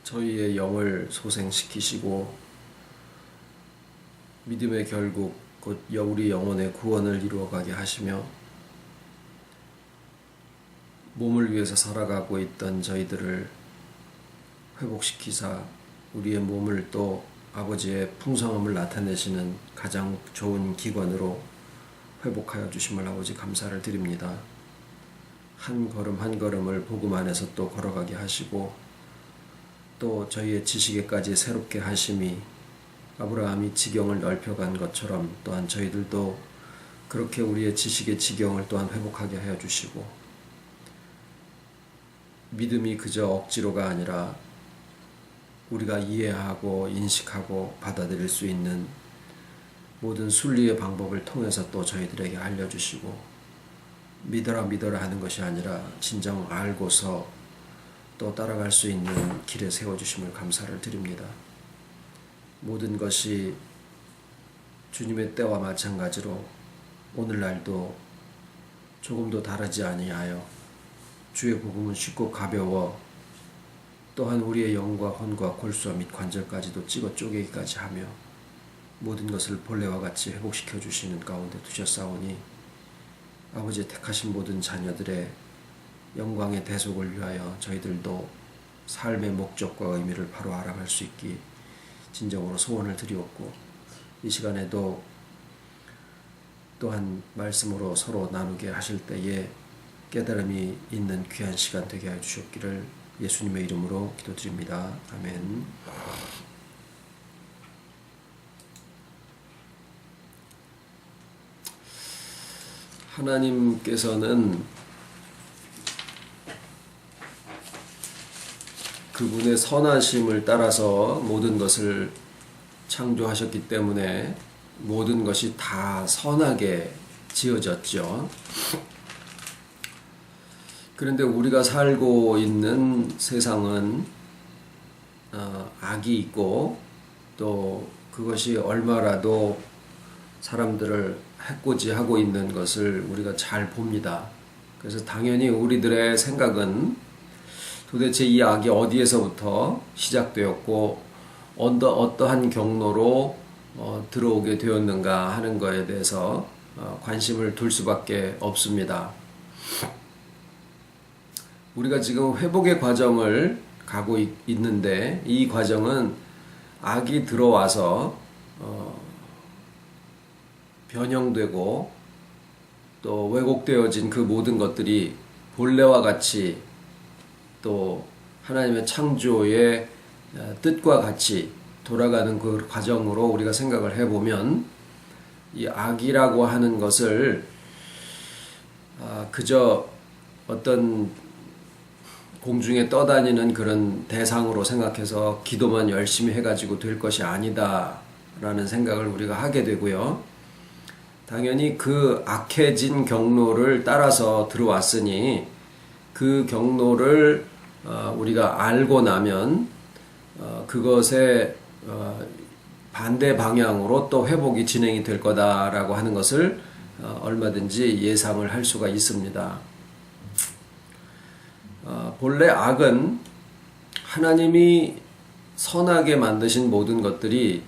저희의 영을 소생시키시고 믿음의 결국 곧 우리 영혼의 구원을 이루어가게 하시며 몸을 위해서 살아가고 있던 저희들을 회복시키사 우리의 몸을 또 아버지의 풍성함을 나타내시는 가장 좋은 기관으로 회복하여 주심을 아버지 감사를 드립니다. 한 걸음 한 걸음을 복음 안에서 또 걸어가게 하시고 또 저희의 지식에까지 새롭게 하심이 아브라함이 지경을 넓혀간 것처럼 또한 저희들도 그렇게 우리의 지식의 지경을 또한 회복하게 하여 주시고 믿음이 그저 억지로가 아니라 우리가 이해하고 인식하고 받아들일 수 있는 모든 순리의 방법을 통해서 또 저희들에게 알려주시고 믿어라 믿어라 하는 것이 아니라 진정 알고서 또 따라갈 수 있는 길에 세워주심을 감사를 드립니다. 모든 것이 주님의 때와 마찬가지로 오늘날도 조금도 다르지 아니하여 주의 복음은 쉽고 가벼워 또한 우리의 영과 혼과 골수와 및 관절까지도 찍어 쪼개기까지 하며 모든 것을 본래와 같이 회복시켜 주시는 가운데 두셨사오니 아버지의 택하신 모든 자녀들의 영광의 대속을 위하여 저희들도 삶의 목적과 의미를 바로 알아갈 수 있기 진정으로 소원을 드리옵고 이 시간에도 또한 말씀으로 서로 나누게 하실 때에 깨달음이 있는 귀한 시간 되게 하여 주셨기를 예수님의 이름으로 기도드립니다. 아멘. 하나님께서는 그분의 선하심을 따라서 모든 것을 창조하셨기 때문에 모든 것이 다 선하게 지어졌죠. 그런데 우리가 살고 있는 세상은 악이 있고 또 그것이 얼마라도 사람들을 해코지하고 있는 것을 우리가 잘 봅니다. 그래서 당연히 우리들의 생각은 도대체 이 악이 어디에서부터 시작되었고 어떠한 경로로 들어오게 되었는가 하는 것에 대해서 관심을 둘 수밖에 없습니다. 우리가 지금 회복의 과정을 가고 있는데 이 과정은 악이 들어와서 변형되고 또 왜곡되어진 그 모든 것들이 본래와 같이 또 하나님의 창조의 뜻과 같이 돌아가는 그 과정으로 우리가 생각을 해보면 이 악이라고 하는 것을 그저 어떤 공중에 떠다니는 그런 대상으로 생각해서 기도만 열심히 해가지고 될 것이 아니다 라는 생각을 우리가 하게 되고요. 당연히 그 악해진 경로를 따라서 들어왔으니 그 경로를 우리가 알고 나면 그것의 반대 방향으로 또 회복이 진행이 될 거다라고 하는 것을 얼마든지 예상을 할 수가 있습니다. 본래 악은 하나님이 선하게 만드신 모든 것들이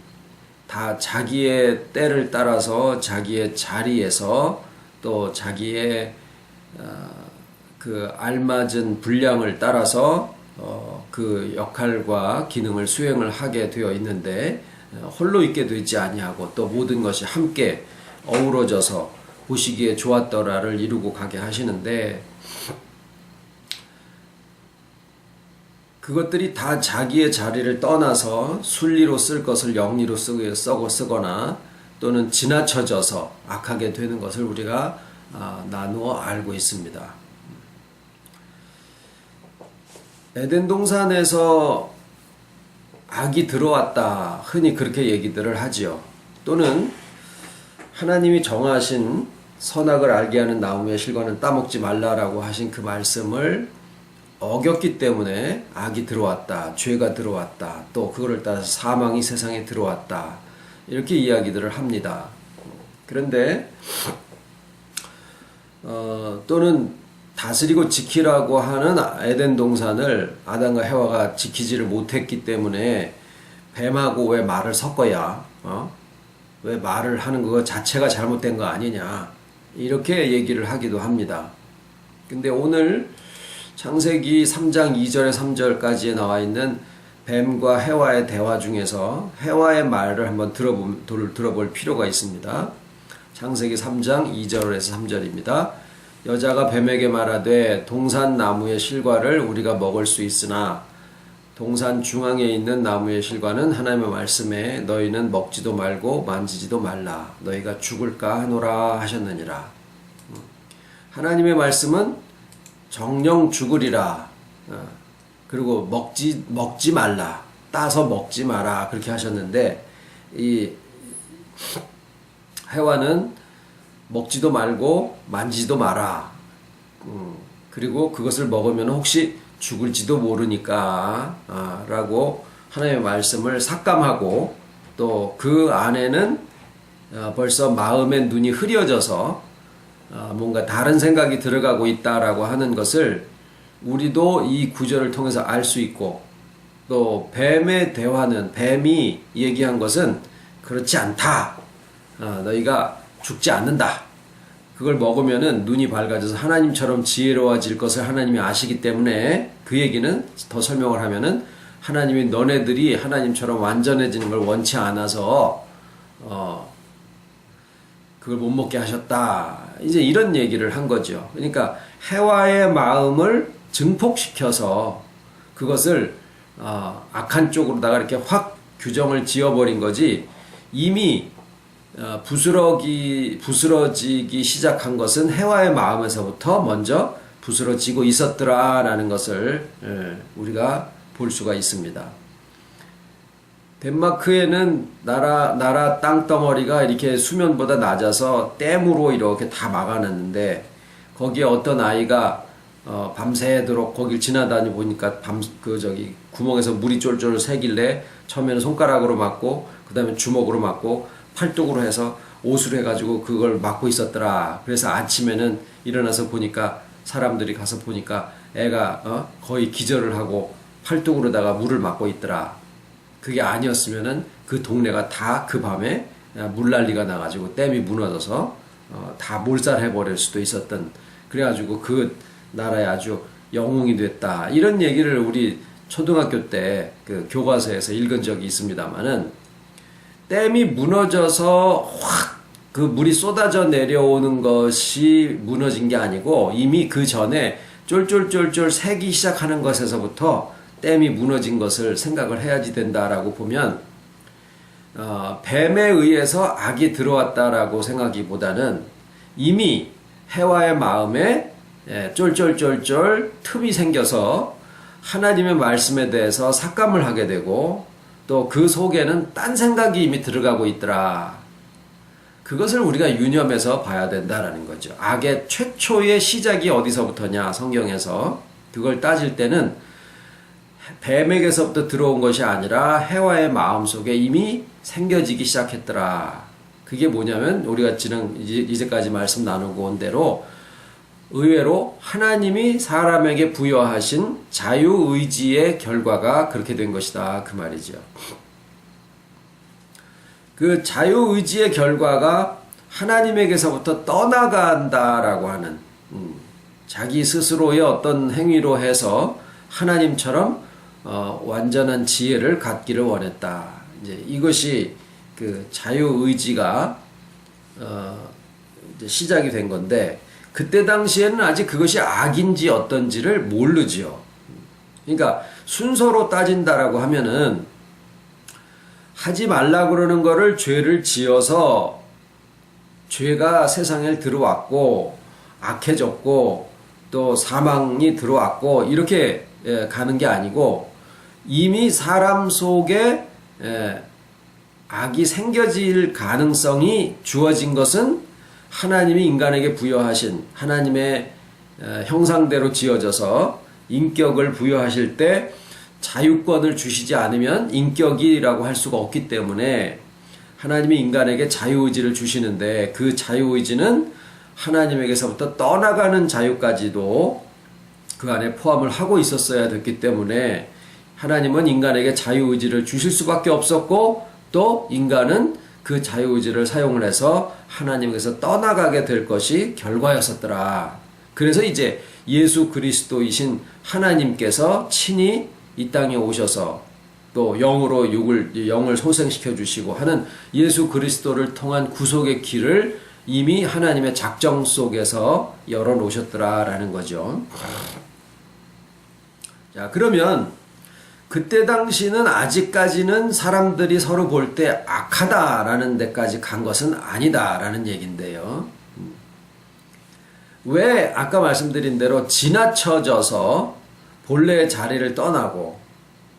다 자기의 때를 따라서 자기의 자리에서 또 자기의 그 알맞은 분량을 따라서 그 역할과 기능을 수행을 하게 되어 있는데 홀로 있게 되지 아니하고 또 모든 것이 함께 어우러져서 보시기에 좋았더라를 이루고 가게 하시는데 그것들이 다 자기의 자리를 떠나서 순리로 쓸 것을 영리로 쓰거나 또는 지나쳐져서 악하게 되는 것을 우리가 나누어 알고 있습니다. 에덴 동산에서 악이 들어왔다 흔히 그렇게 얘기들을 하지요. 또는 하나님이 정하신 선악을 알게 하는 나무의 실과는 따먹지 말라라고 하신 그 말씀을 어겼기 때문에 악이 들어왔다, 죄가 들어왔다, 또 그거를 따라서 사망이 세상에 들어왔다 이렇게 이야기들을 합니다. 그런데 또는 다스리고 지키라고 하는 에덴 동산을 아담과 해와가 지키지를 못했기 때문에 뱀하고 왜 말을 섞어야 왜 말을 하는 거 자체가 잘못된 거 아니냐 이렇게 얘기를 하기도 합니다. 근데 오늘 창세기 3장 2절에 3절까지에 나와 있는 뱀과 해와의 대화 중에서 해와의 말을 한번 들어볼 필요가 있습니다. 창세기 3장 2절에서 3절입니다. 여자가 뱀에게 말하되 동산 나무의 실과를 우리가 먹을 수 있으나 동산 중앙에 있는 나무의 실과는 하나님의 말씀에 너희는 먹지도 말고 만지지도 말라 너희가 죽을까 하노라 하셨느니라. 하나님의 말씀은 정령 죽으리라. 그리고 먹지 말라. 따서 먹지 마라. 그렇게 하셨는데 이 해와는 먹지도 말고 만지지도 마라. 그리고 그것을 먹으면 혹시 죽을지도 모르니까 라고 하나님의 말씀을 삭감하고 또 그 안에는 벌써 마음의 눈이 흐려져서 뭔가 다른 생각이 들어가고 있다라고 하는 것을 우리도 이 구절을 통해서 알 수 있고 또 뱀의 대화는 뱀이 얘기한 것은 그렇지 않다. 너희가 죽지 않는다. 그걸 먹으면은 눈이 밝아져서 하나님처럼 지혜로워질 것을 하나님이 아시기 때문에 그 얘기는 더 설명을 하면은 하나님이 너네들이 하나님처럼 완전해지는 걸 원치 않아서 그걸 못 먹게 하셨다. 이제 이런 얘기를 한 거죠. 그러니까 해와의 마음을 증폭시켜서 그것을 악한 쪽으로다가 이렇게 확 규정을 지어버린 거지 이미 부스러지기 시작한 것은 해와의 마음에서부터 먼저 부스러지고 있었더라라는 것을 우리가 볼 수가 있습니다. 덴마크에는 나라 땅덩어리가 이렇게 수면보다 낮아서 댐으로 이렇게 다 막아놨는데 거기에 어떤 아이가 밤새도록 거길 지나다니 보니까 구멍에서 물이 쫄쫄 새길래 처음에는 손가락으로 막고 그 다음에 주먹으로 막고 팔뚝으로 해서 옷으로 해가지고 그걸 막고 있었더라. 그래서 아침에는 일어나서 보니까 사람들이 가서 보니까 애가 거의 기절을 하고 팔뚝으로다가 물을 막고 있더라. 그게 아니었으면은 그 동네가 다 그 밤에 물난리가 나가지고 댐이 무너져서 다 몰살해버릴 수도 있었던 그래가지고 그 나라에 아주 영웅이 됐다. 이런 얘기를 우리 초등학교 때 그 교과서에서 읽은 적이 있습니다만은 댐이 무너져서 확 그 물이 쏟아져 내려오는 것이 무너진 게 아니고 이미 그 전에 쫄쫄쫄쫄 새기 시작하는 것에서부터 댐이 무너진 것을 생각을 해야지 된다라고 보면 뱀에 의해서 악이 들어왔다라고 생각하기보다는 이미 해와의 마음에 쫄쫄쫄쫄 틈이 생겨서 하나님의 말씀에 대해서 삭감을 하게 되고 또 그 속에는 딴 생각이 이미 들어가고 있더라. 그것을 우리가 유념해서 봐야 된다라는 거죠. 악의 최초의 시작이 어디서부터냐 성경에서 그걸 따질 때는 뱀에게서부터 들어온 것이 아니라 해와의 마음속에 이미 생겨지기 시작했더라. 그게 뭐냐면 우리가 이제까지 말씀 나누고 온 대로 의외로 하나님이 사람에게 부여하신 자유의지의 결과가 그렇게 된 것이다. 그 말이죠. 그 자유의지의 결과가 하나님에게서부터 떠나간다라고 하는 자기 스스로의 어떤 행위로 해서 하나님처럼 완전한 지혜를 갖기를 원했다. 이제 이것이 그 자유의지가 이제 시작이 된 건데 그때 당시에는 아직 그것이 악인지 어떤지를 모르지요. 그러니까 순서로 따진다라고 하면은 하지 말라 그러는 거를 죄를 지어서 죄가 세상에 들어왔고 악해졌고 또 사망이 들어왔고 이렇게 가는 게 아니고 이미 사람 속에 악이 생겨질 가능성이 주어진 것은 하나님이 인간에게 부여하신 하나님의 형상대로 지어져서 인격을 부여하실 때 자유권을 주시지 않으면 인격이라고 할 수가 없기 때문에 하나님이 인간에게 자유의지를 주시는데 그 자유의지는 하나님에게서부터 떠나가는 자유까지도 그 안에 포함을 하고 있었어야 됐기 때문에 하나님은 인간에게 자유의지를 주실 수밖에 없었고, 또 인간은 그 자유의지를 사용을 해서 하나님께서 떠나가게 될 것이 결과였었더라. 그래서 이제 예수 그리스도이신 하나님께서 친히 이 땅에 오셔서 또 영으로 영을 소생시켜 주시고 하는 예수 그리스도를 통한 구속의 길을 이미 하나님의 작정 속에서 열어놓으셨더라라는 거죠. 자, 그러면 그때 당시는 아직까지는 사람들이 서로 볼 때 악하다라는 데까지 간 것은 아니다라는 얘기인데요. 왜 아까 말씀드린 대로 지나쳐져서 본래의 자리를 떠나고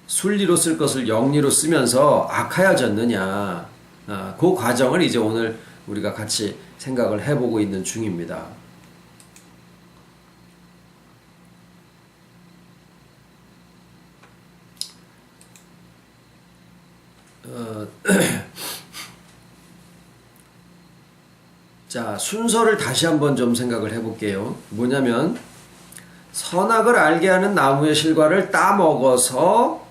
순리로 쓸 것을 영리로 쓰면서 악하여졌느냐, 그 과정을 이제 오늘 우리가 같이 생각을 해보고 있는 중입니다. 자, 순서를 다시 한번 좀 생각을 해볼게요. 뭐냐면 선악을 알게 하는 나무의 실과를 따먹어서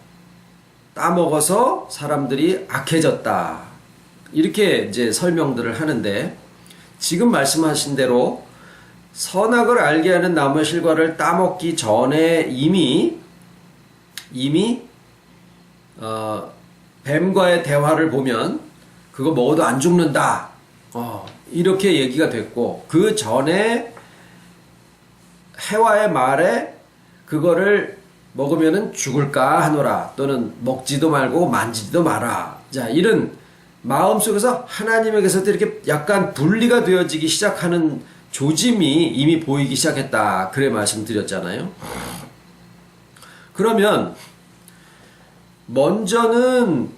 사람들이 악해졌다. 이렇게 이제 설명들을 하는데, 지금 말씀하신 대로 선악을 알게 하는 나무의 실과를 따먹기 전에 이미 뱀과의 대화를 보면 그거 먹어도 안 죽는다. 이렇게 얘기가 됐고, 그 전에 해와의 말에 그거를 먹으면은 죽을까 하노라, 또는 먹지도 말고 만지지도 마라. 자, 이런 마음속에서 하나님에게서도 이렇게 약간 분리가 되어지기 시작하는 조짐이 이미 보이기 시작했다. 그래 말씀드렸잖아요. 그러면 먼저는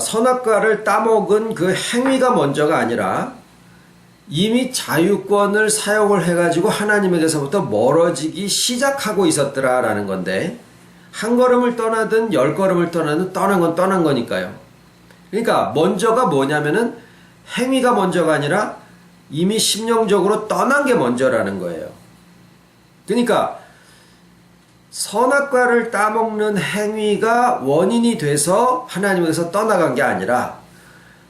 선악과를 따먹은 그 행위가 먼저가 아니라 이미 자유권을 사용을 해가지고 하나님에게서부터 멀어지기 시작하고 있었더라라는 건데, 한 걸음을 떠나든 10걸음을 떠나든 떠난 건 떠난 거니까요. 그러니까 먼저가 뭐냐면은 행위가 먼저가 아니라 이미 심령적으로 떠난 게 먼저라는 거예요. 그러니까 선악과를 따먹는 행위가 원인이 돼서 하나님에게서 떠나간 게 아니라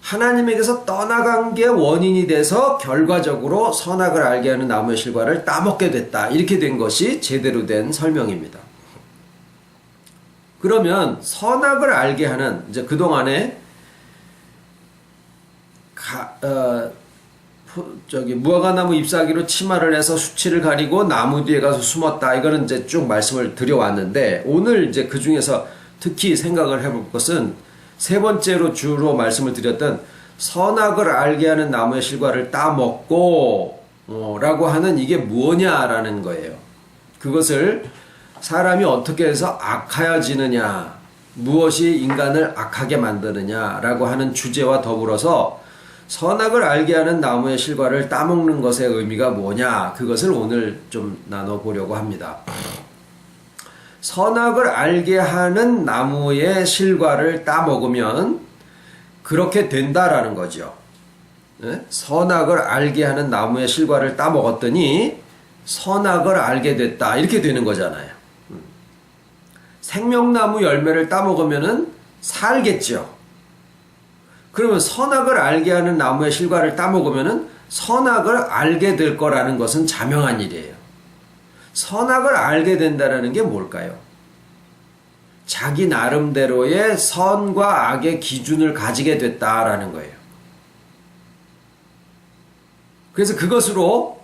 하나님에게서 떠나간 게 원인이 돼서 결과적으로 선악을 알게 하는 나무의 실과를 따먹게 됐다. 이렇게 된 것이 제대로 된 설명입니다. 그러면 선악을 알게 하는, 이제 그동안에 무화과나무 잎사귀로 치마를 해서 수치를 가리고 나무 뒤에 가서 숨었다. 이거는 이제 쭉 말씀을 드려왔는데, 오늘 이제 그 중에서 특히 생각을 해볼 것은 세 번째로 주로 말씀을 드렸던 선악을 알게 하는 나무의 실과를 따먹고 라고 하는 이게 뭐냐라는 거예요. 그것을 사람이 어떻게 해서 악하여지느냐, 무엇이 인간을 악하게 만드느냐라고 하는 주제와 더불어서 선악을 알게 하는 나무의 실과를 따먹는 것의 의미가 뭐냐, 그것을 오늘 좀 나눠보려고 합니다. 선악을 알게 하는 나무의 실과를 따먹으면 그렇게 된다라는 거죠. 선악을 알게 하는 나무의 실과를 따먹었더니 선악을 알게 됐다. 이렇게 되는 거잖아요. 생명나무 열매를 따먹으면은 살겠죠. 그러면 선악을 알게 하는 나무의 실과를 따먹으면은 선악을 알게 될 거라는 것은 자명한 일이에요. 선악을 알게 된다는 게 뭘까요? 자기 나름대로의 선과 악의 기준을 가지게 됐다라는 거예요. 그래서 그것으로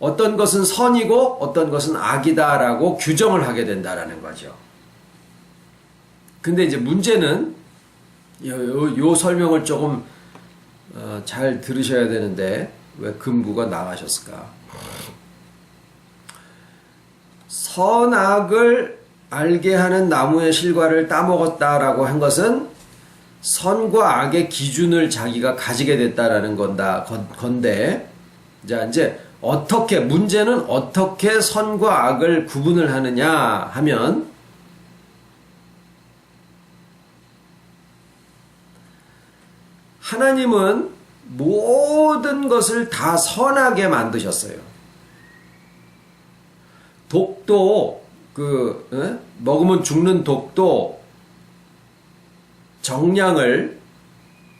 어떤 것은 선이고 어떤 것은 악이다라고 규정을 하게 된다라는 거죠. 근데 이제 문제는 요 설명을 조금 잘 들으셔야 되는데, 왜 금구가 나가셨을까? 선악을 알게 하는 나무의 실과를 따먹었다라고 한 것은 선과 악의 기준을 자기가 가지게 됐다라는 건데, 자, 이제 문제는 어떻게 선과 악을 구분을 하느냐 하면, 하나님은 모든 것을 다 선하게 만드셨어요. 독도 먹으면 죽는 독도 정량을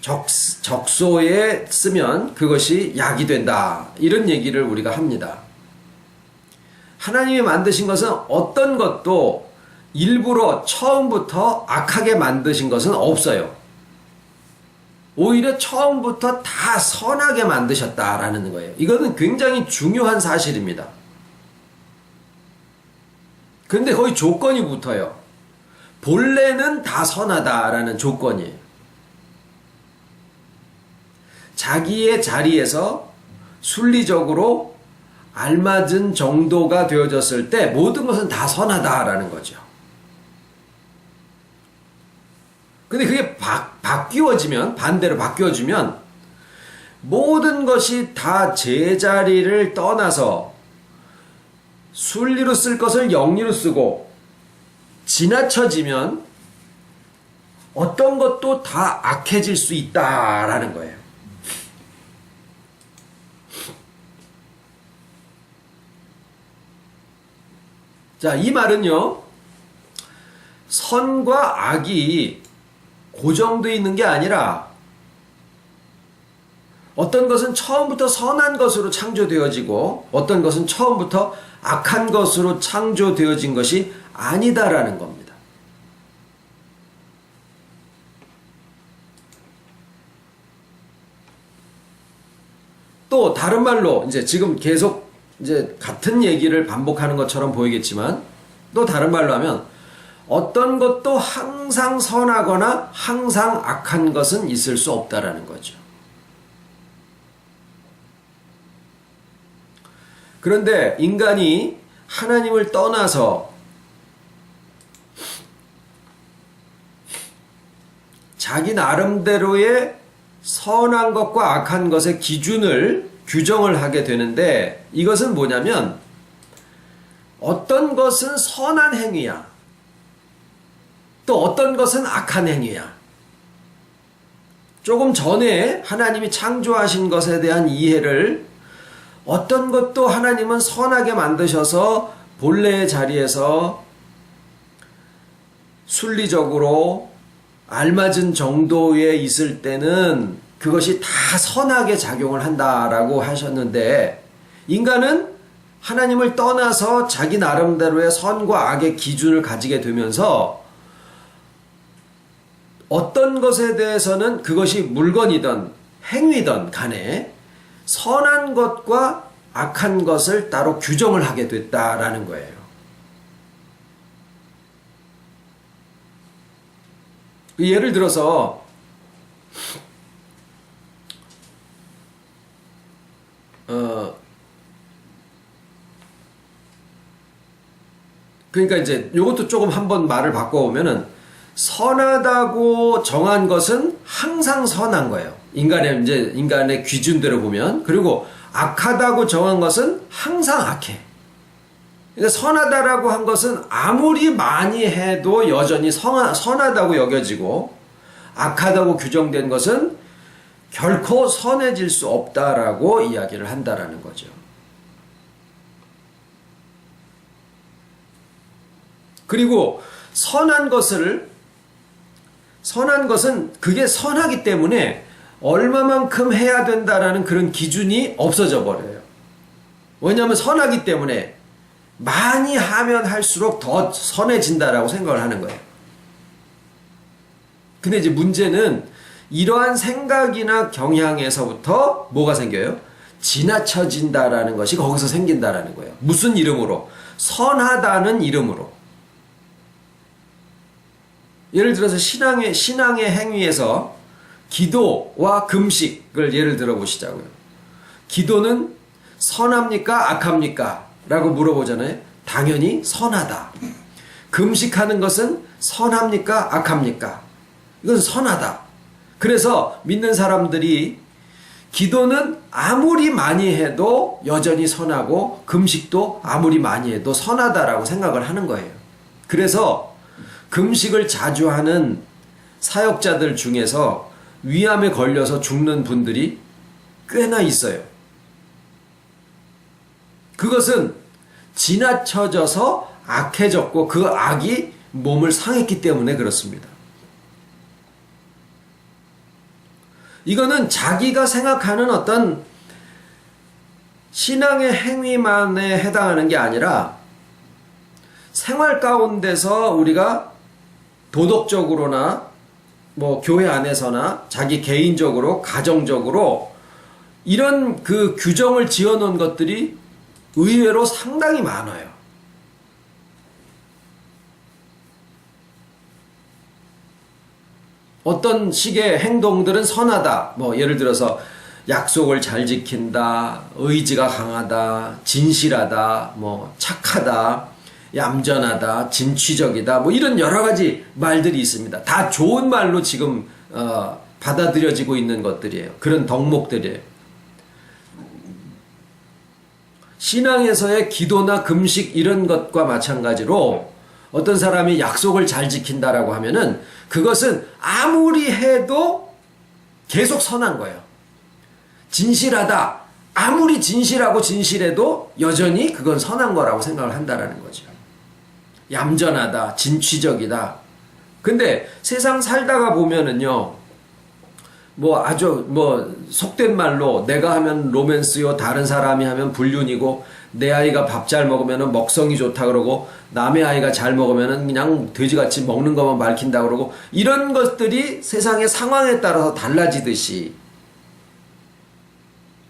적소에 쓰면 그것이 약이 된다. 이런 얘기를 우리가 합니다. 하나님이 만드신 것은 어떤 것도 일부러 처음부터 악하게 만드신 것은 없어요. 오히려 처음부터 다 선하게 만드셨다라는 거예요. 이거는 굉장히 중요한 사실입니다. 근데 거기 조건이 붙어요. 본래는 다 선하다라는 조건이에요. 자기의 자리에서 순리적으로 알맞은 정도가 되어졌을 때 모든 것은 다 선하다라는 거죠. 근데 그게 바뀌어지면, 반대로 바뀌어지면 모든 것이 다 제자리를 떠나서 순리로 쓸 것을 영리로 쓰고 지나쳐지면 어떤 것도 다 악해질 수 있다라는 거예요. 자, 이 말은요, 선과 악이 고정되어 있는 게 아니라 어떤 것은 처음부터 선한 것으로 창조되어지고 어떤 것은 처음부터 악한 것으로 창조되어진 것이 아니다라는 겁니다. 또 다른 말로 이제 지금 계속 이제 같은 얘기를 반복하는 것처럼 보이겠지만 또 다른 말로 하면 어떤 것도 항상 선하거나 항상 악한 것은 있을 수 없다라는 거죠. 그런데 인간이 하나님을 떠나서 자기 나름대로의 선한 것과 악한 것의 기준을 규정을 하게 되는데 이것은 뭐냐면 어떤 것은 선한 행위야. 또 어떤 것은 악한 행위야. 조금 전에 하나님이 창조하신 것에 대한 이해를 어떤 것도 하나님은 선하게 만드셔서 본래의 자리에서 순리적으로 알맞은 정도에 있을 때는 그것이 다 선하게 작용을 한다라고 하셨는데 인간은 하나님을 떠나서 자기 나름대로의 선과 악의 기준을 가지게 되면서 어떤 것에 대해서는 그것이 물건이든 행위든 간에 선한 것과 악한 것을 따로 규정을 하게 됐다라는 거예요. 예를 들어서 그러니까 이제 이것도 조금 한번 말을 바꿔보면은 선하다고 정한 것은 항상 선한 거예요. 인간의 기준대로 보면. 그리고 악하다고 정한 것은 항상 악해. 그러니까 선하다라고 한 것은 아무리 많이 해도 여전히 선하다고 여겨지고 악하다고 규정된 것은 결코 선해질 수 없다라고 이야기를 한다라는 거죠. 그리고 선한 것은 그게 선하기 때문에 얼마만큼 해야 된다라는 그런 기준이 없어져 버려요. 왜냐하면 선하기 때문에 많이 하면 할수록 더 선해진다라고 생각을 하는 거예요. 근데 이제 문제는 이러한 생각이나 경향에서부터 뭐가 생겨요? 지나쳐진다라는 것이 거기서 생긴다라는 거예요. 무슨 이름으로? 선하다는 이름으로. 예를 들어서 신앙의 행위에서 기도와 금식을 예를 들어 보시자고요. 기도는 선합니까? 악합니까? 라고 물어보잖아요. 당연히 선하다. 금식하는 것은 선합니까? 악합니까? 이건 선하다. 그래서 믿는 사람들이 기도는 아무리 많이 해도 여전히 선하고 금식도 아무리 많이 해도 선하다라고 생각을 하는 거예요. 그래서 금식을 자주 하는 사역자들 중에서 위암에 걸려서 죽는 분들이 꽤나 있어요. 그것은 지나쳐져서 악해졌고 그 악이 몸을 상했기 때문에 그렇습니다. 이거는 자기가 생각하는 어떤 신앙의 행위만에 해당하는 게 아니라 생활 가운데서 우리가 도덕적으로나 뭐 교회 안에서나 자기 개인적으로 가정적으로 이런 그 규정을 지어놓은 것들이 의외로 상당히 많아요. 어떤 식의 행동들은 선하다. 뭐 예를 들어서 약속을 잘 지킨다, 의지가 강하다, 진실하다, 뭐 착하다, 얌전하다, 진취적이다, 뭐 이런 여러 가지 말들이 있습니다. 다 좋은 말로 지금 받아들여지고 있는 것들이에요. 그런 덕목들이에요. 신앙에서의 기도나 금식 이런 것과 마찬가지로 어떤 사람이 약속을 잘 지킨다라고 하면은 그것은 아무리 해도 계속 선한 거예요. 진실하다. 아무리 진실하고 진실해도 여전히 그건 선한 거라고 생각을 한다라는 거죠. 얌전하다. 진취적이다. 근데 세상 살다가 보면은요. 뭐 아주 뭐 속된 말로 내가 하면 로맨스요, 다른 사람이 하면 불륜이고, 내 아이가 밥 잘 먹으면 먹성이 좋다 그러고, 남의 아이가 잘 먹으면 그냥 돼지같이 먹는 것만 밝힌다 그러고, 이런 것들이 세상의 상황에 따라서 달라지듯이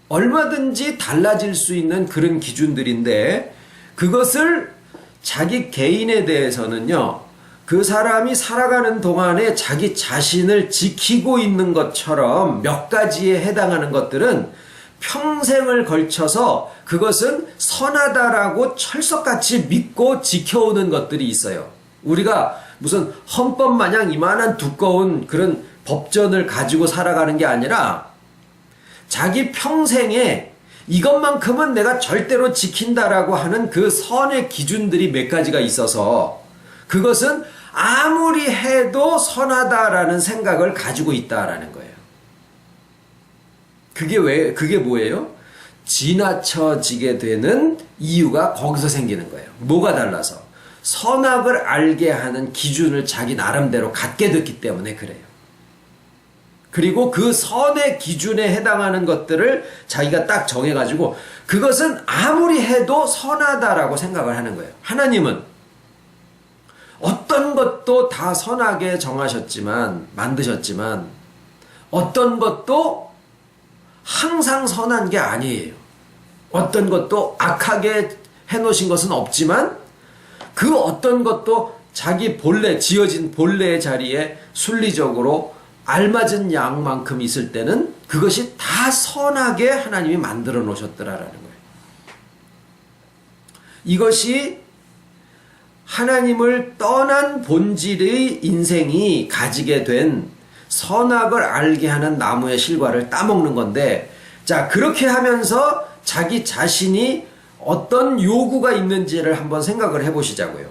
얼마든지 달라질 수 있는 그런 기준들인데, 그것을 자기 개인에 대해서는요, 그 사람이 살아가는 동안에 자기 자신을 지키고 있는 것처럼 몇 가지에 해당하는 것들은 평생을 걸쳐서 그것은 선하다라고 철석같이 믿고 지켜오는 것들이 있어요. 우리가 무슨 헌법 마냥 이만한 두꺼운 그런 법전을 가지고 살아가는 게 아니라 자기 평생에 이것만큼은 내가 절대로 지킨다라고 하는 그 선의 기준들이 몇 가지가 있어서 그것은 아무리 해도 선하다라는 생각을 가지고 있다라는 거예요. 그게 뭐예요? 지나쳐지게 되는 이유가 거기서 생기는 거예요. 뭐가 달라서? 선악을 알게 하는 기준을 자기 나름대로 갖게 됐기 때문에 그래요. 그리고 그 선의 기준에 해당하는 것들을 자기가 딱 정해가지고 그것은 아무리 해도 선하다라고 생각을 하는 거예요. 하나님은 어떤 것도 다 선하게 정하셨지만, 만드셨지만, 어떤 것도 항상 선한 게 아니에요. 어떤 것도 악하게 해놓으신 것은 없지만, 그 어떤 것도 자기 본래, 지어진 본래의 자리에 순리적으로 알맞은 양만큼 있을 때는 그것이 다 선하게 하나님이 만들어 놓으셨더라라는 거예요. 이것이 하나님을 떠난 본질의 인생이 가지게 된 선악을 알게 하는 나무의 실과를 따먹는 건데, 자, 그렇게 하면서 자기 자신이 어떤 요구가 있는지를 한번 생각을 해보시자고요.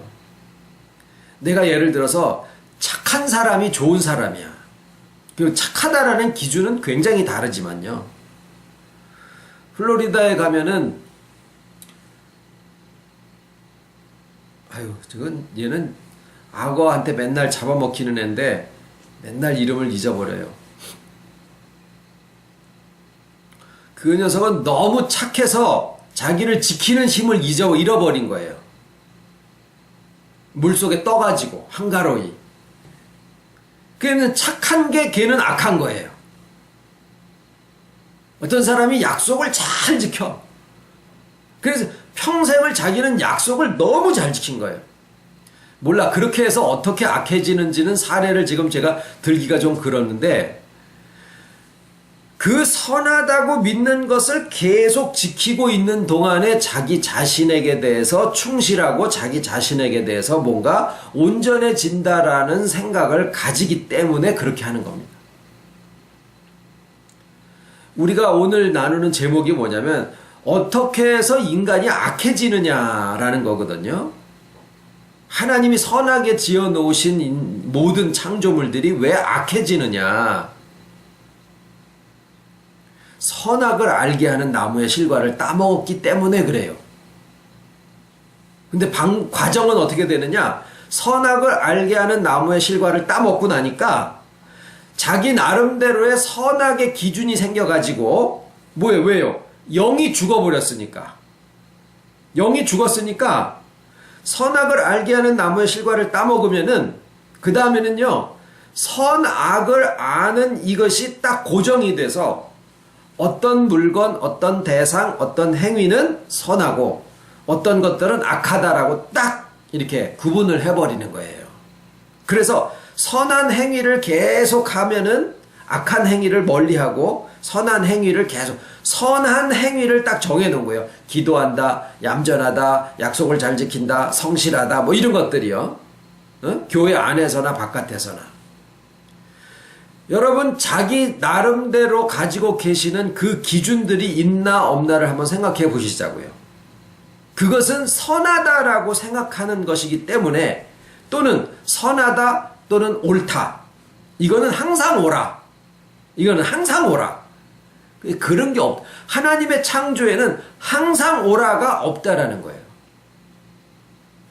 내가 예를 들어서 착한 사람이 좋은 사람이야. 그리고 착하다라는 기준은 굉장히 다르지만요. 플로리다에 가면은 얘는 악어한테 맨날 잡아먹히는 애인데 맨날 이름을 잊어버려요. 그 녀석은 너무 착해서 자기를 지키는 힘을 잃어버린 거예요. 물속에 떠가지고 한가로이. 걔는 착한 게 걔는 악한 거예요. 어떤 사람이 약속을 잘 지켜. 그래서 평생을 자기는 약속을 너무 잘 지킨 거예요. 몰라, 그렇게 해서 어떻게 악해지는지는 사례를 지금 제가 들기가 좀 그렇는데, 그 선하다고 믿는 것을 계속 지키고 있는 동안에 자기 자신에게 대해서 충실하고 자기 자신에게 대해서 뭔가 온전해진다라는 생각을 가지기 때문에 그렇게 하는 겁니다. 우리가 오늘 나누는 제목이 뭐냐면 어떻게 해서 인간이 악해지느냐라는 거거든요. 하나님이 선하게 지어 놓으신 모든 창조물들이 왜 악해지느냐. 선악을 알게 하는 나무의 실과를 따먹었기 때문에 그래요. 근데 과정은 어떻게 되느냐? 선악을 알게 하는 나무의 실과를 따먹고 나니까 자기 나름대로의 선악의 기준이 생겨가지고 뭐예요? 왜요? 영이 죽어버렸으니까. 영이 죽었으니까 선악을 알게 하는 나무의 실과를 따먹으면은 그 다음에는요, 선악을 아는 이것이 딱 고정이 돼서 어떤 물건, 어떤 대상, 어떤 행위는 선하고 어떤 것들은 악하다라고 딱 이렇게 구분을 해버리는 거예요. 그래서 선한 행위를 계속 하면은 악한 행위를 멀리하고 선한 행위를 계속, 선한 행위를 딱 정해놓은 거예요. 기도한다, 얌전하다, 약속을 잘 지킨다, 성실하다, 뭐 이런 것들이요. 교회 안에서나 바깥에서나. 여러분, 자기 나름대로 가지고 계시는 그 기준들이 있나 없나를 한번 생각해 보시자고요. 그것은 선하다라고 생각하는 것이기 때문에, 또는 선하다 또는 옳다, 이거는 항상 옳아, 이거는 항상 옳아, 그런 게 하나님의 창조에는 항상 옳아가 없다라는 거예요.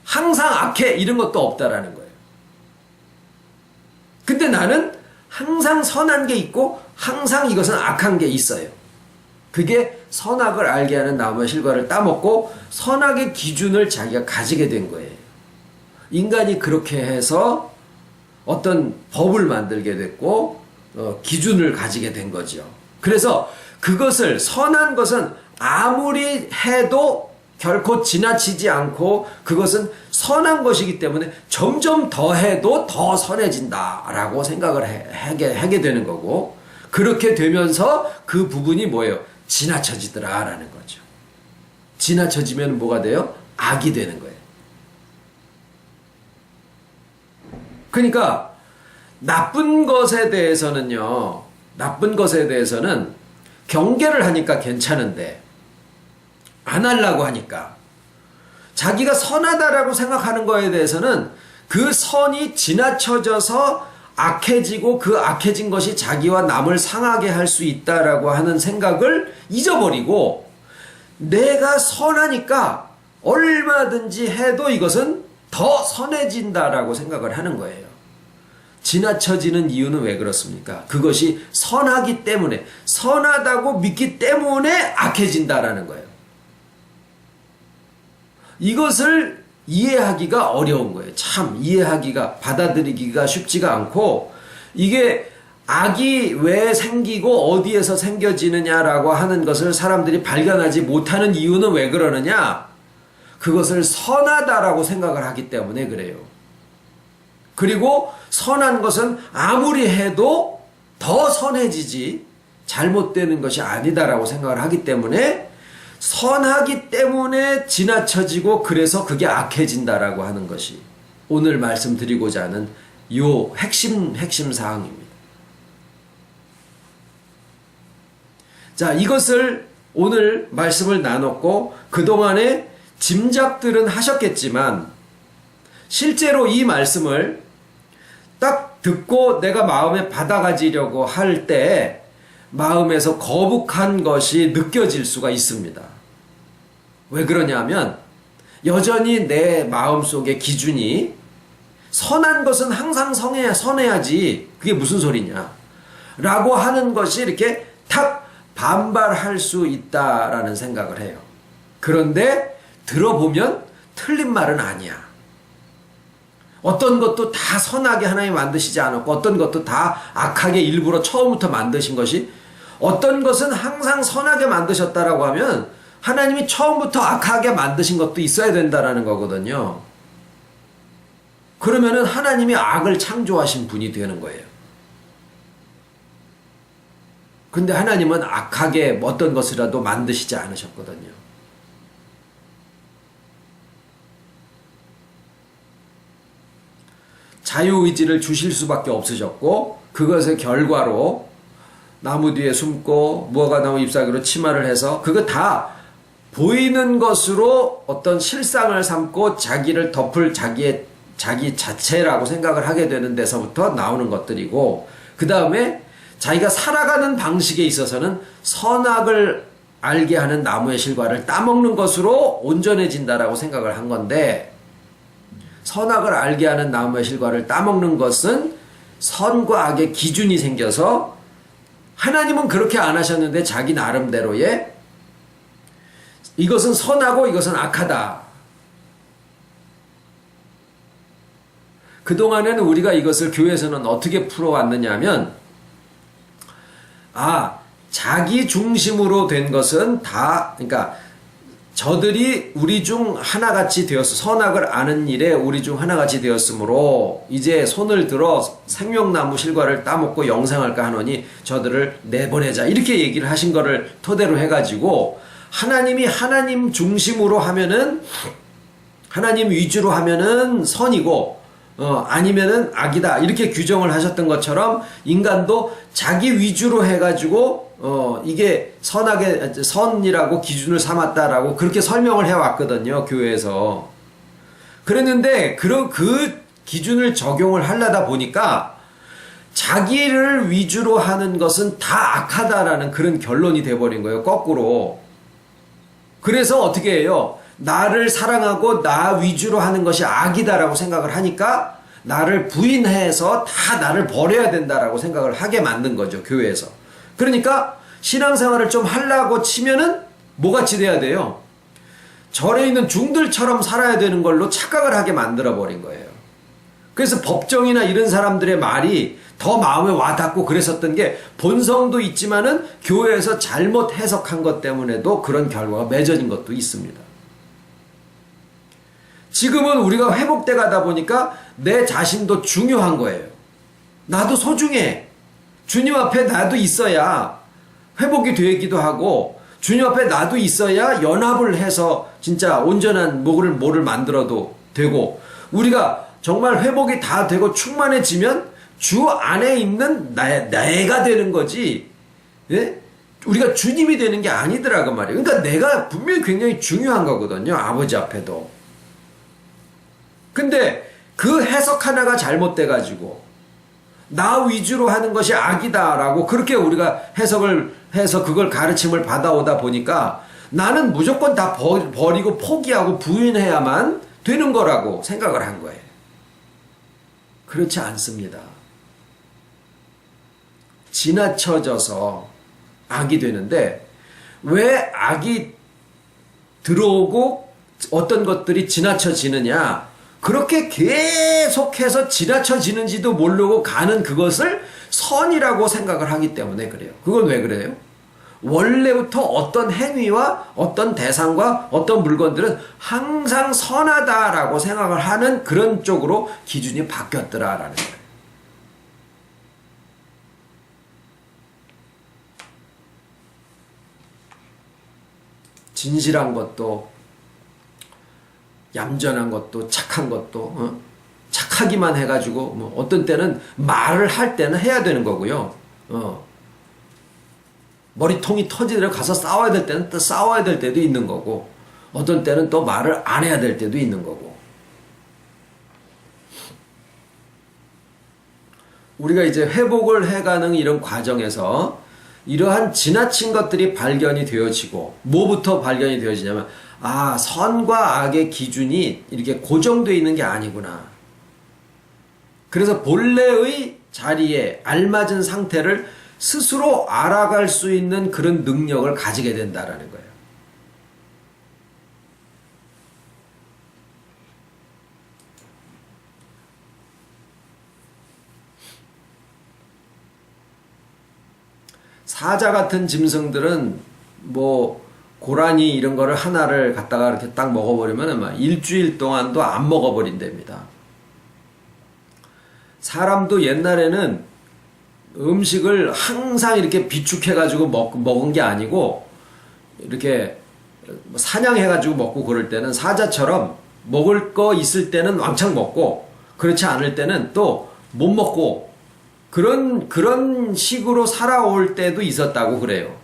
항상 악해 이런 것도 없다라는 거예요. 근데 나는 항상 선한 게 있고 항상 이것은 악한 게 있어요. 그게 선악을 알게 하는 나무의 실과를 따먹고 선악의 기준을 자기가 가지게 된 거예요. 인간이 그렇게 해서 어떤 법을 만들게 됐고 기준을 가지게 된 거죠. 그래서 그것을, 선한 것은 아무리 해도 결코 지나치지 않고 그것은 선한 것이기 때문에 점점 더 해도 더 선해진다라고 생각을 하게 되는 거고, 그렇게 되면서 그 부분이 뭐예요? 지나쳐지더라라는 거죠. 지나쳐지면 뭐가 돼요? 악이 되는 거예요. 그러니까 나쁜 것에 대해서는요, 나쁜 것에 대해서는 경계를 하니까 괜찮은데 안 하려고 하니까, 자기가 선하다라고 생각하는 거에 대해서는 그 선이 지나쳐져서 악해지고 그 악해진 것이 자기와 남을 상하게 할 수 있다라고 하는 생각을 잊어버리고, 내가 선하니까 얼마든지 해도 이것은 더 선해진다라고 생각을 하는 거예요. 지나쳐지는 이유는 왜 그렇습니까? 그것이 선하기 때문에, 선하다고 믿기 때문에 악해진다라는 거예요. 이것을 이해하기가 어려운 거예요. 참 이해하기가, 받아들이기가 쉽지가 않고, 이게 악이 왜 생기고 어디에서 생겨지느냐라고 하는 것을 사람들이 발견하지 못하는 이유는 왜 그러느냐? 그것을 선하다라고 생각을 하기 때문에 그래요. 그리고 선한 것은 아무리 해도 더 선해지지 잘못되는 것이 아니다라고 생각을 하기 때문에, 선하기 때문에 지나쳐지고 그래서 그게 악해진다라고 하는 것이 오늘 말씀드리고자 하는 요 핵심 사항입니다. 자, 이것을 오늘 말씀을 나눴고 그동안에 짐작들은 하셨겠지만, 실제로 이 말씀을 딱 듣고 내가 마음에 받아가지려고 할 때 마음에서 거북한 것이 느껴질 수가 있습니다. 왜 그러냐면, 여전히 내 마음속의 기준이 선한 것은 항상 선해야지, 그게 무슨 소리냐 라고 하는 것이 이렇게 탁 반발할 수 있다라는 생각을 해요. 그런데 들어보면 틀린 말은 아니야. 어떤 것도 다 선하게 하나님이 만드시지 않았고, 어떤 것도 다 악하게 일부러 처음부터 만드신 것이, 어떤 것은 항상 선하게 만드셨다라고 하면 하나님이 처음부터 악하게 만드신 것도 있어야 된다라는 거거든요. 그러면은 하나님이 악을 창조하신 분이 되는 거예요. 근데 하나님은 악하게 어떤 것이라도 만드시지 않으셨거든요. 자유의지를 주실 수밖에 없으셨고, 그것의 결과로 나무 뒤에 숨고 무화과 나무 잎사귀로 치마를 해서 그거 다 보이는 것으로 어떤 실상을 삼고 자기를 덮을 자기 자체라고 생각을 하게 되는 데서부터 나오는 것들이고, 그 다음에 자기가 살아가는 방식에 있어서는 선악을 알게 하는 나무의 실과를 따먹는 것으로 온전해진다라고 생각을 한 건데, 선악을 알게 하는 나무의 실과를 따먹는 것은 선과 악의 기준이 생겨서 하나님은 그렇게 안 하셨는데 자기 나름대로의 이것은 선하고 이것은 악하다. 그동안에는 우리가 이것을 교회에서는 어떻게 풀어왔느냐 하면, 자기 중심으로 된 것은 다, 그러니까 저들이 우리 중 하나같이 되었어. 선악을 아는 일에 우리 중 하나같이 되었으므로 이제 손을 들어 생명나무 실과를 따먹고 영생할까 하노니 저들을 내보내자. 이렇게 얘기를 하신 거를 토대로 해가지고 하나님이 하나님 중심으로 하면은, 하나님 위주로 하면은 선이고, 아니면은 악이다. 이렇게 규정을 하셨던 것처럼 인간도 자기 위주로 해가지고, 이게 선이라고 기준을 삼았다라고 그렇게 설명을 해왔거든요, 교회에서. 그랬는데, 그 기준을 적용을 하려다 보니까, 자기를 위주로 하는 것은 다 악하다라는 그런 결론이 돼버린 거예요, 거꾸로. 그래서 어떻게 해요? 나를 사랑하고 나 위주로 하는 것이 악이다라고 생각을 하니까 나를 부인해서 다 나를 버려야 된다라고 생각을 하게 만든 거죠, 교회에서. 그러니까 신앙생활을 좀 하려고 치면은 뭐같이 돼야 돼요? 절에 있는 중들처럼 살아야 되는 걸로 착각을 하게 만들어 버린 거예요. 그래서 법정이나 이런 사람들의 말이 더 마음에 와닿고 그랬었던 게, 본성도 있지만은 교회에서 잘못 해석한 것 때문에도 그런 결과가 맺어진 것도 있습니다. 지금은 우리가 회복돼 가다 보니까 내 자신도 중요한 거예요. 나도 소중해. 주님 앞에 나도 있어야 회복이 되기도 하고, 주님 앞에 나도 있어야 연합을 해서 진짜 온전한 뭐를 만들어도 되고, 우리가 정말 회복이 다 되고 충만해지면 주 안에 있는 내가 되는 거지, 예? 우리가 주님이 되는 게 아니더라고 말이에요. 그러니까 내가 분명히 굉장히 중요한 거거든요, 아버지 앞에도. 근데 그 해석 하나가 잘못돼가지고 나 위주로 하는 것이 악이다라고 그렇게 우리가 해석을 해서 그걸 가르침을 받아오다 보니까 나는 무조건 다 버리고 포기하고 부인해야만 되는 거라고 생각을 한 거예요. 그렇지 않습니다. 지나쳐져서 악이 되는데, 왜 악이 들어오고 어떤 것들이 지나쳐지느냐? 그렇게 계속해서 지나쳐지는지도 모르고 가는 그것을 선이라고 생각을 하기 때문에 그래요. 그건 왜 그래요? 원래부터 어떤 행위와 어떤 대상과 어떤 물건들은 항상 선하다라고 생각을 하는 그런 쪽으로 기준이 바뀌었더라라는 거예요. 진실한 것도, 얌전한 것도, 착한 것도, 착하기만 해가지고, 뭐 어떤 때는 말을 할 때는 해야 되는 거고요. 머리통이 터지더라도 가서 싸워야 될 때는 또 싸워야 될 때도 있는 거고, 어떤 때는 또 말을 안 해야 될 때도 있는 거고. 우리가 이제 회복을 해가는 이런 과정에서 이러한 지나친 것들이 발견이 되어지고, 뭐부터 발견이 되어지냐면, 선과 악의 기준이 이렇게 고정되어 있는 게 아니구나. 그래서 본래의 자리에 알맞은 상태를 스스로 알아갈 수 있는 그런 능력을 가지게 된다라는 거예요. 사자 같은 짐승들은 뭐 고라니 이런 거를 하나를 갖다가 이렇게 딱 먹어버리면 막 일주일 동안도 안 먹어버린답니다. 사람도 옛날에는 음식을 항상 이렇게 비축해가지고 먹은 게 아니고, 이렇게 사냥해가지고 먹고 그럴 때는 사자처럼 먹을 거 있을 때는 왕창 먹고, 그렇지 않을 때는 또 못 먹고, 그런 식으로 살아올 때도 있었다고 그래요.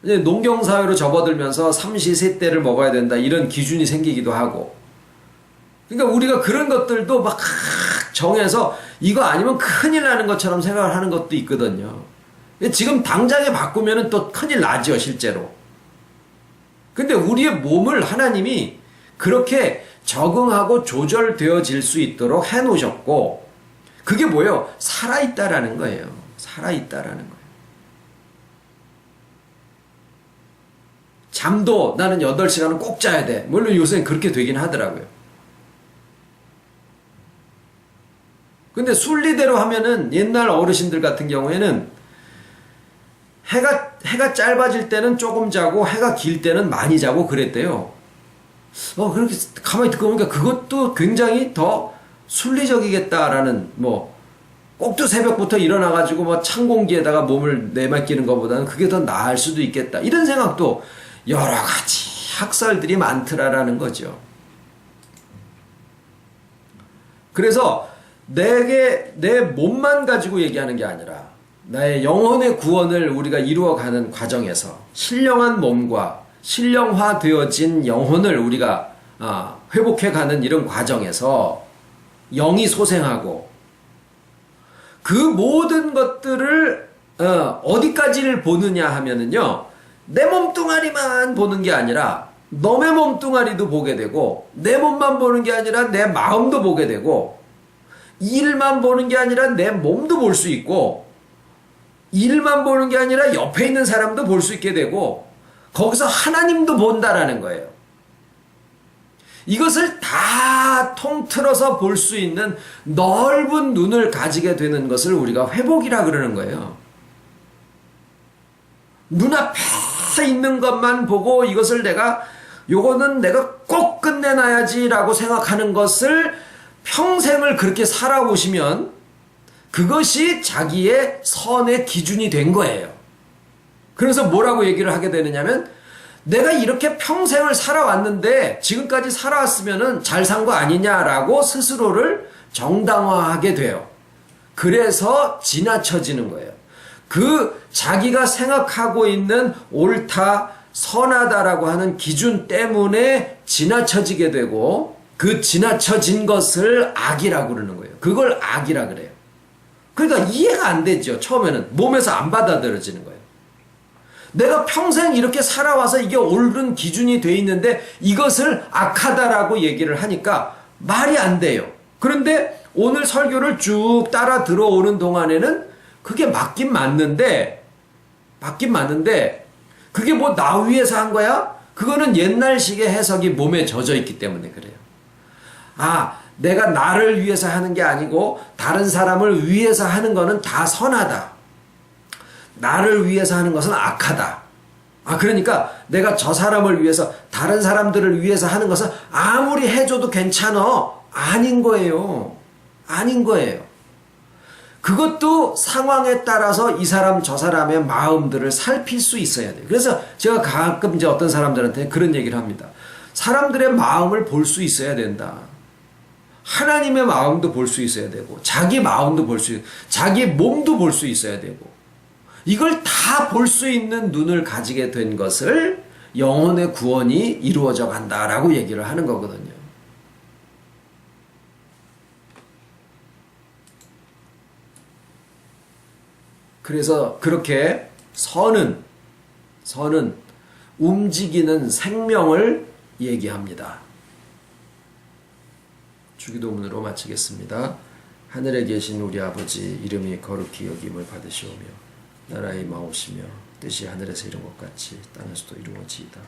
이제 농경사회로 접어들면서 삼시세때를 먹어야 된다, 이런 기준이 생기기도 하고. 그러니까 우리가 그런 것들도 막 정해서 이거 아니면 큰일 나는 것처럼 생각을 하는 것도 있거든요. 지금 당장에 바꾸면 또 큰일 나죠, 실제로. 근데 우리의 몸을 하나님이 그렇게 적응하고 조절되어질 수 있도록 해놓으셨고, 그게 뭐예요? 살아있다라는 거예요. 살아있다라는 거예요. 잠도 나는 8시간은 꼭 자야 돼. 물론 요새는 그렇게 되긴 하더라고요. 근데 순리대로 하면은 옛날 어르신들 같은 경우에는 해가 짧아질 때는 조금 자고 해가 길 때는 많이 자고 그랬대요. 그렇게 가만히 듣고 보니까 그것도 굉장히 더 순리적이겠다라는, 꼭두 새벽부터 일어나가지고 찬 공기에다가 몸을 내맡기는 것보다는 그게 더 나을 수도 있겠다. 이런 생각도 여러 가지 학설들이 많더라라는 거죠. 그래서 내 몸만 가지고 얘기하는 게 아니라 나의 영혼의 구원을 우리가 이루어가는 과정에서 신령한 몸과 신령화되어진 영혼을 우리가 회복해가는 이런 과정에서 영이 소생하고 그 모든 것들을 어디까지를 보느냐 하면은요, 내 몸뚱아리만 보는 게 아니라 너의 몸뚱아리도 보게 되고, 내 몸만 보는 게 아니라 내 마음도 보게 되고, 일만 보는 게 아니라 내 몸도 볼 수 있고, 일만 보는 게 아니라 옆에 있는 사람도 볼 수 있게 되고, 거기서 하나님도 본다라는 거예요. 이것을 다 통틀어서 볼 수 있는 넓은 눈을 가지게 되는 것을 우리가 회복이라 그러는 거예요. 눈앞에 있는 것만 보고 이것을 요거는 내가 꼭 끝내놔야지라고 생각하는 것을 평생을 그렇게 살아오시면 그것이 자기의 선의 기준이 된 거예요. 그래서 뭐라고 얘기를 하게 되느냐면, 내가 이렇게 평생을 살아왔는데 지금까지 살아왔으면은 잘 산 거 아니냐라고 스스로를 정당화하게 돼요. 그래서 지나쳐지는 거예요. 그 자기가 생각하고 있는 옳다, 선하다라고 하는 기준 때문에 지나쳐지게 되고, 그 지나쳐진 것을 악이라고 그러는 거예요. 그걸 악이라 그래요. 그러니까 이해가 안 되죠. 처음에는 몸에서 안 받아들여지는 거예요. 내가 평생 이렇게 살아와서 이게 옳은 기준이 돼 있는데 이것을 악하다라고 얘기를 하니까 말이 안 돼요. 그런데 오늘 설교를 쭉 따라 들어오는 동안에는 그게 맞긴 맞는데 그게 뭐 나 위해서 한 거야? 그거는 옛날식의 해석이 몸에 젖어 있기 때문에 그래요. 내가 나를 위해서 하는 게 아니고 다른 사람을 위해서 하는 거는 다 선하다. 나를 위해서 하는 것은 악하다. 그러니까 내가 저 사람을 위해서, 다른 사람들을 위해서 하는 것은 아무리 해줘도 괜찮아. 아닌 거예요. 아닌 거예요. 그것도 상황에 따라서 이 사람 저 사람의 마음들을 살필 수 있어야 돼요. 그래서 제가 가끔 이제 어떤 사람들한테 그런 얘기를 합니다. 사람들의 마음을 볼 수 있어야 된다. 하나님의 마음도 볼 수 있어야 되고, 자기 마음도 볼 수 있고, 자기 몸도 볼 수 있어야 되고, 이걸 다 볼 수 있는 눈을 가지게 된 것을 영혼의 구원이 이루어져 간다라고 얘기를 하는 거거든요. 그래서 그렇게 선은 움직이는 생명을 얘기합니다. 주기도문으로 마치겠습니다. 하늘에 계신 우리 아버지, 이름이 거룩히 여김을 받으시오며 나라의 마오시며 뜻이 하늘에서 이룬 것 같이 땅에서도 이루어지이다.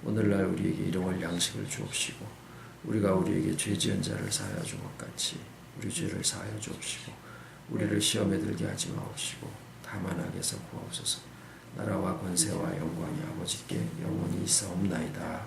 오늘날 우리에게 일용할 양식을 주옵시고, 우리가 우리에게 죄 지은 자를 사하여 준 것 같이 우리 죄를 사하여 주옵시고, 우리를 시험에 들게 하지 마옵시고 다만 악에서 구하옵소서. 나라와 권세와 영광이 아버지께 영원히 있사옵나이다.